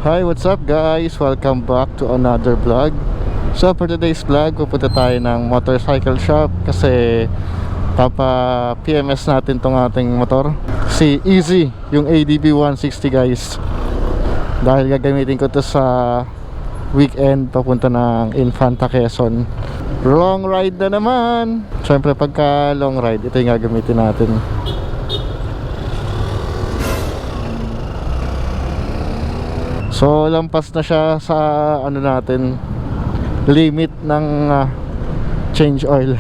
Hi, what's up guys? Welcome back to another vlog. So for today's vlog, pupunta tayo ng motorcycle shop kasi papa-PMS natin tong ating motor, si Easy, yung ADB 160 guys. Dahil gagamitin ko to sa weekend papunta ng Infanta, Quezon. Long ride na naman. Siyempre pagka long ride, ito yung gagamitin natin. So lampas na siya sa ano natin, limit ng change oil.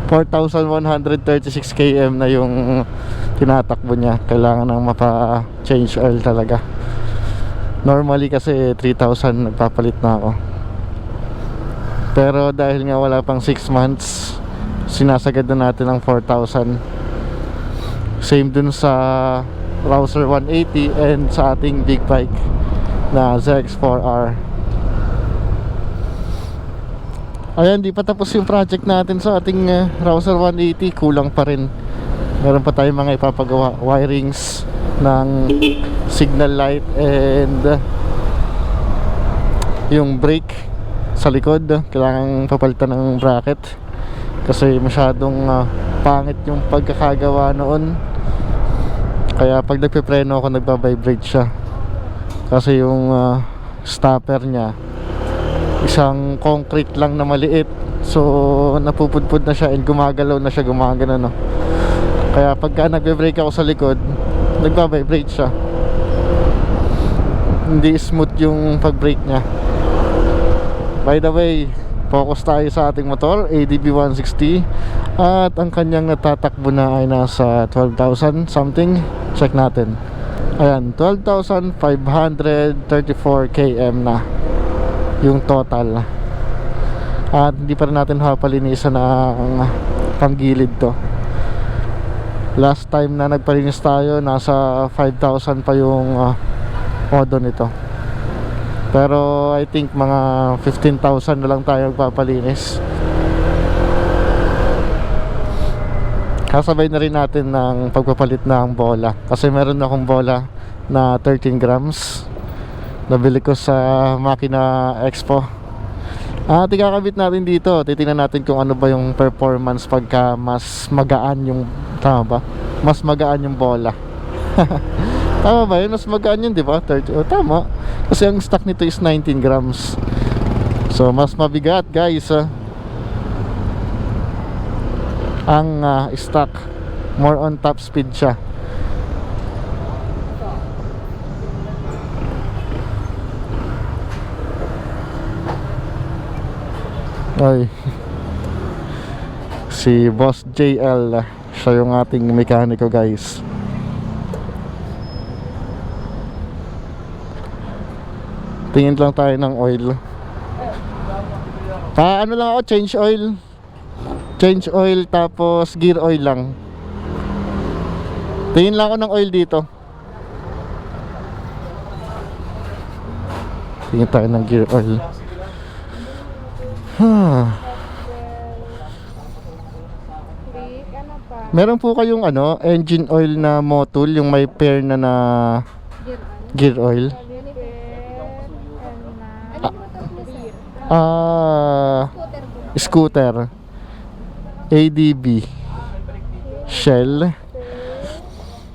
4,136 km na yung tinatakbo niya. Kailangan nang mapa-change oil talaga. Normally kasi 3,000 nagpapalit na ako. Pero dahil nga wala pang 6 months, sinasagad na natin ang 4,000. Same dun sa Rouser 180 and sa ating big bike na ZX4R. Ayan, di pa tapos yung project natin sa ating Rouser 180. Kulang pa rin. Meron pa tayong mga ipapagawa, wirings ng signal light and yung brake sa likod. Kailangan papalitan ng bracket kasi masyadong pangit yung pagkakagawa noon. Kaya pag nagpipreno ako, nagbabibrate siya kasi yung stopper niya isang concrete lang na maliit, so napupudpud na siya and gumagalaw na siya, gumagana no. Kaya pagka nagbe-brake ako sa likod, nagbabibrate siya, hindi smooth yung pag-brake niya. By the way, focus tayo sa ating motor, ADB 160, at ang kanyang natatakbo na ay nasa 12,000 something. Check natin. Ayan, 12,534 km na yung total. At hindi pa rin natin papalinisan ang panggilid to. Last time na nagpalinis tayo, nasa 5,000 pa yung modo nito. Pero I think mga 15,000 na lang tayo magpapalinis. Kasabay na rin natin ng pagpapalit ng bola, kasi meron akong bola na 13 grams nabili ko sa Makina Expo. At ikakabit natin dito. Titingnan natin kung ano ba yung performance pagka mas magaan yung, tama ba? Mas magaan yung bola. Tama ba yun? Mas magaan yun, di ba? 30. Oh, tama. Kasi ang stock nito is 19 grams. So mas mabigat guys. Ang stock, more on top speed siya. Ay, si Boss JL, siya yung ating mekaniko guys. Tingin lang tayo ng oil. Ano lang ako, change oil. Change oil tapos gear oil lang. Tingin lang ako ng oil dito. Tingin tayo ng gear oil. Meron po kayong engine oil na Motul, yung may pair na gear oil. Scooter ADB Shell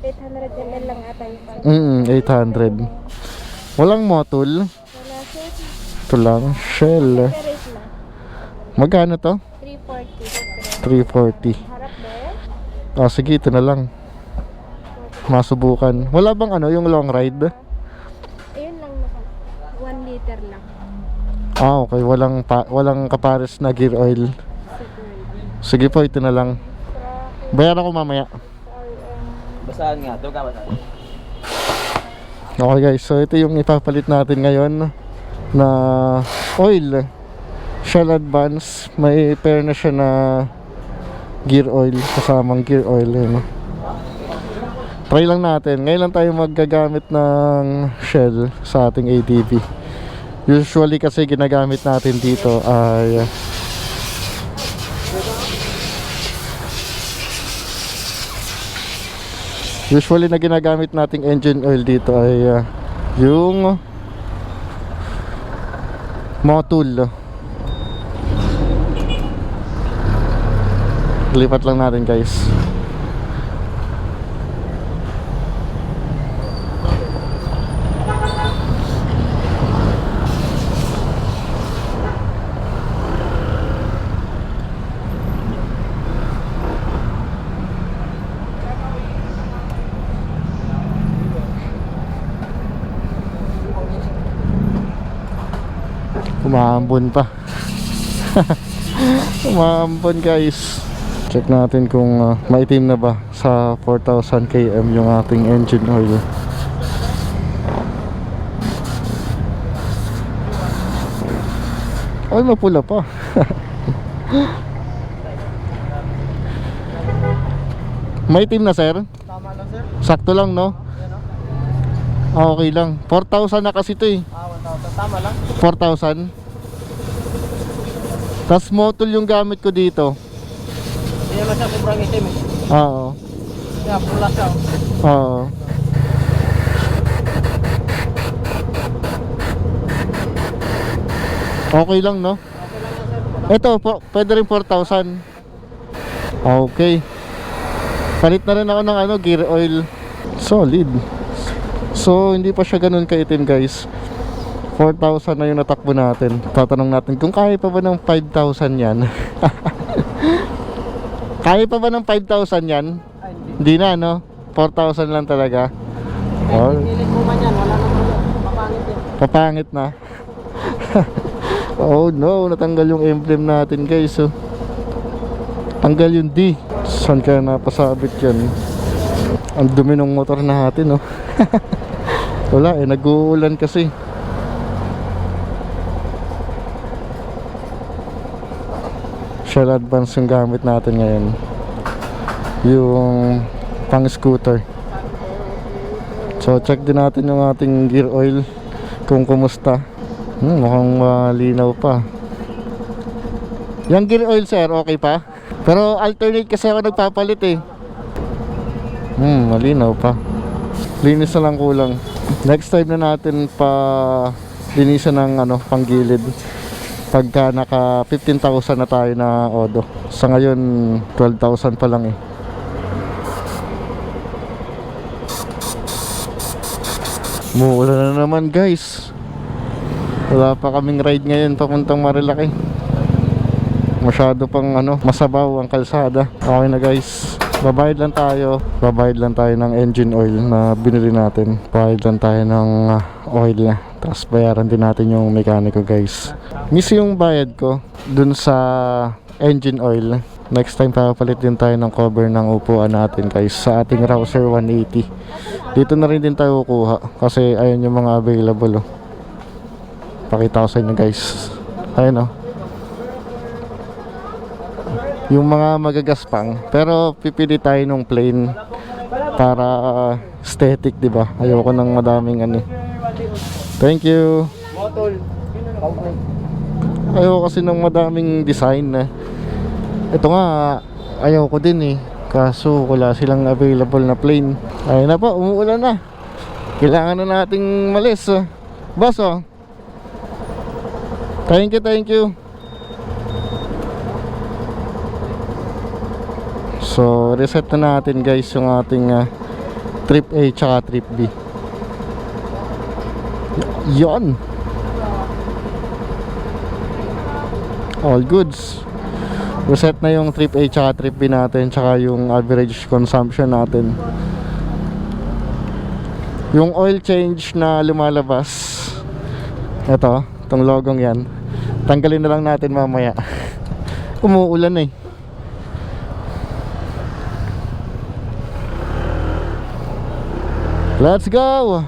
800 ml lang ata yung 800. Walang Motul. Ito lang Shell. Magkano to? 340. Harap ba? Sige, ito na lang. Masubukan. Wala bang yung long ride? Ayun lang, 1 liter lang. Okay, walang kapares na gear oil. Sige po, ito na lang. Bayaran ko mamaya. Basahan nga, ito ka basahan. Okay guys, so ito yung ipapalit natin ngayon na oil. Shell Advance, may pair na siya na gear oil, kasamang gear oil Try lang natin. Ngayon lang tayo maggagamit ng Shell sa ating ADB. Usually kasi ginagamit natin dito ay na ginagamit nating engine oil dito ay yung Motul. Lipat lang natin guys. Umaambon pa. Umaambon guys. Check natin kung maitim na ba sa 4,000 km yung ating engine oil. Ay, mapula pa. Maitim na sir? Tama lang sir. Sakto lang no? Yan o. Ah, okay lang. 4,000 na kasi ito eh. 1,000. Tama lang. 4,000. Tas motul yung gamit ko dito. Hindi naman siya sobrang itim eh. Oo. Kaya pula siya. Oo. Okay lang no? Ito po, pwede rin 4,000. Okay. Palit na rin ako ng ano, gear oil. Solid. So hindi pa siya ganun kaitim guys. 4,000 na yung natakbo natin. Tatanong natin kung kaya pa ba ng 5,000 yan. Kaya pa ba ng 5,000 yan? Ay, hindi. Hindi na no? 4,000 lang talaga. Oh, Pilit mo man yan. Wala na po yan. Papangit yan. papangit na. Oh no, natanggal yung emblem natin guys. Oh. Tanggal yung D. Saan kaya napasabit yan? Ang dumi ng motor natin oh. Wala eh, nag-uulan kasi. Shell Advance yung gamit natin ngayon. Yung pang scooter. So check din natin yung ating gear oil kung kumusta. Mukhang malinaw pa. Yung gear oil sir, okay pa? Pero alternate kasi ako nagpapalit eh. Malinaw pa. Linis na lang kulang. Next time na natin pa linisan ng ano, panggilid. Pagka naka 15,000 na tayo na odo. Sa ngayon 12,000 pa lang eh. Muulan na naman guys. Wala pa kaming ride ngayon papuntang Marilaki. Masyado pang ano, masabaw ang kalsada. Okay na guys. Babayad lang tayo. Babayad lang tayo ng engine oil na binili natin. Babayad lang tayo ng oil na. Tapos bayaran din natin yung mekaniko guys. Miss yung bayad ko dun sa engine oil. Next time papalit din tayo ng cover ng upuan natin guys sa ating Rouser 180. Dito na rin din tayo kukuha kasi ayun yung mga available oh. Pakita ko sa inyo guys. Ayun oh. Yung mga magagaspang. Pero pipili tayo ng plain para aesthetic, di ba? Ayoko ng madaming ano. Thank you. Motol. Ayoko kasi ng madaming design na. Ito nga ayoko din eh. Kaso wala silang available na plain. Ayun na po, umuulan na. Kailangan na nating malis. Boss oh. Thank you, thank you. So, reset na natin guys yung ating trip A tsaka trip B. Yon. All goods. Reset na yung trip A tsaka trip B natin, tsaka yung average consumption natin. Yung oil change na lumalabas, ito, itong logong yan, tanggalin na lang natin mamaya. Umuulan eh. Let's go!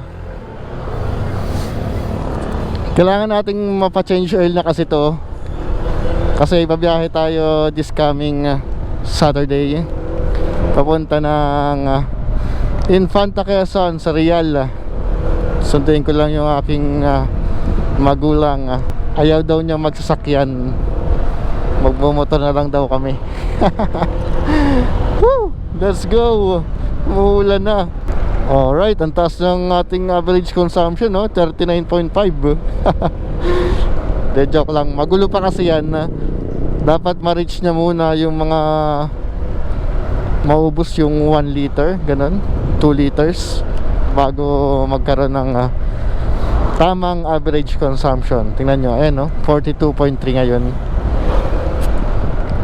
Kailangan nating mapa-change oil na kasi to. Kasi babiyahe tayo this coming Saturday. Papunta ng Infanta Quezon sa Real. Sunduin ko lang yung aking magulang. Ayaw daw niya magsasakyan. Magbumotor na lang daw kami. Woo! Let's go! Umuulan na. Alright, ang taas ng ating average consumption, no? 39.5. De joke lang. Magulo pa kasi yan na dapat ma-reach niya muna yung mga maubos yung 1 liter, ganun, 2 liters bago magkaroon ng tamang average consumption. Tingnan nyo, ayan no, 42.3 ngayon.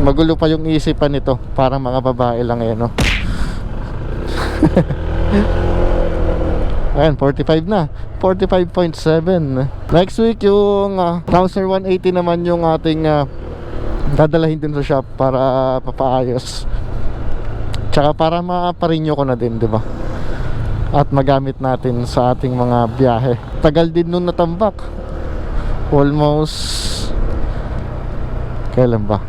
Magulo pa yung isipan nito, parang mga babae lang no. Ayan, 45 na, 45.7. Next week yung Cruiser 180 naman yung ating dadalahin din sa shop para papaayos. Tsaka para ma-renew ko na din, di ba? At magamit natin sa ating mga biyahe. Tagal din nung natambak. Almost kailan ba?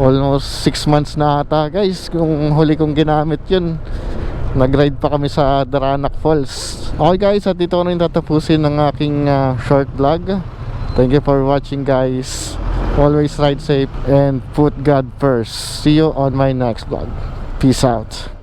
Almost 6 months na ata, guys. Kung huli kong ginamit yun, nag-ride pa kami sa Daranac Falls. Okay guys, at dito ko na yung tatapusin ng aking short vlog. Thank you for watching, guys. Always ride safe and put God first. See you on my next vlog. Peace out.